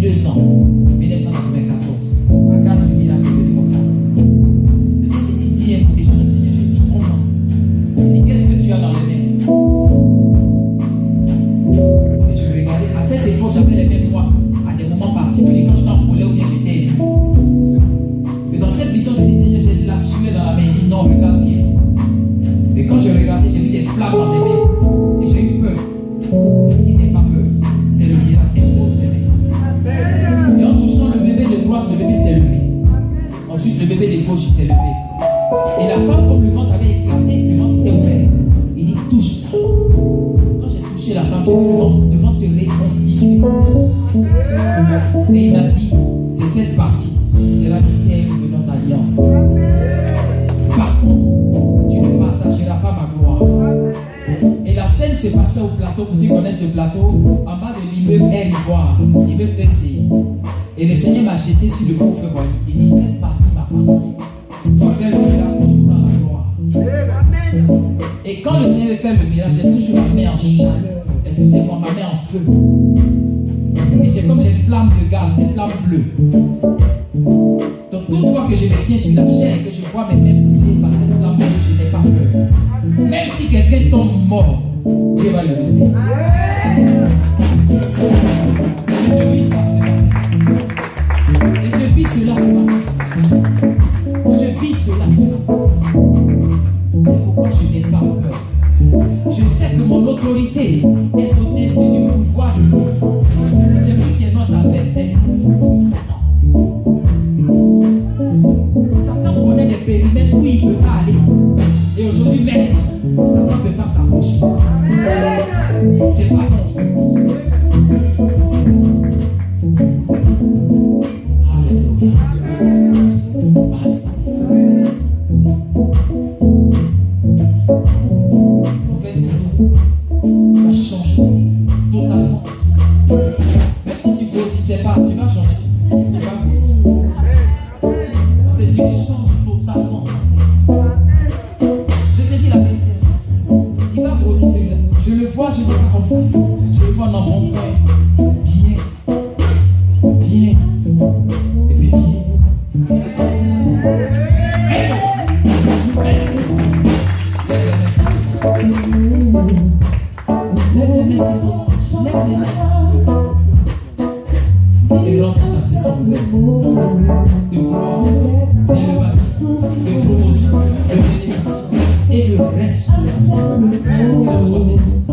22 ans, 1994. Ma grâce du miracle est venue comme ça. Le Seigneur dit, dis un mot. Et je dis, Seigneur, je dis, comment? Il dit, qu'est-ce que tu as dans les mains? Et je regardais. À cette époque, j'avais les mains droites. À des moments particuliers, quand je t'enroulais ou bien j'étais ému. Mais dans cette vision, je dis, Seigneur, j'ai de la sueur dans la main. Il dit, non, regarde bien. Et quand je regardais, j'ai vu des flammes dans mes mains. Et j'ai eu peur. Il n'ait pas peur. C'est le miracle. Impose les mains. Et en touchant le bébé de droite, le bébé s'est levé. Ensuite, le bébé de gauche s'est levé. Et la femme, comme le ventre avait éclaté, le ventre était ouvert. Il dit, touche. Quand j'ai touché la femme, j'ai vu le ventre se reconstituer. Et il m'a dit, c'est cette partie qui sera le terme de notre alliance. Par contre, tu ne partageras pas ma gloire. Et la scène se passait au plateau, pour ceux qui connaissent le plateau, en bas de l'immeuble Air Ivoire, l'immeuble PCI. Et le Seigneur m'a jeté sur le couvre voile. Il dit, cette partie m'appartient. Toi, fais le miracle, je prends la gloire. Et quand le Seigneur fait le miracle, j'ai toujours la main en chaleur. Excusez-moi, ma main en feu. Et c'est comme les flammes de gaz, des flammes bleues. Donc, toute fois que je me tiens sur la chair et que je vois mes mains brûler par cette flamme bleue, je n'ai pas peur. Même si quelqu'un tombe mort, Dieu va le lever. Et je vis ça ce matin. Et je vis cela ce matin. Je vis cela ce matin. C'est pourquoi je n'ai pas peur. Je sais que mon autorité est donnée sur le pouvoir de Dieu. Celui qui est notre adversaire, Satan. Satan connaît les périmètres où il ne peut pas aller. Et aujourd'hui même, Satan ne peut pas s'approcher. C'est pas dangereux. Alléluia. Nouvelle saison va changer totalement. Même si tu grossissais pas, tu vas changer. Tu vas grossir. Parce que Dieu change totalement. Je te dis la vérité. Il va grossir celui-là. Je le vois, je ne vois pas comme ça. Je le vois dans mon coin. Bien. Bien. Et puis bien. Lève les mains, c'est bon. Lève les mains. Et rentre dans la saison nouvelle. De gloire, d'élevation, de promotion, de bénédiction et de restauration. Et de soif.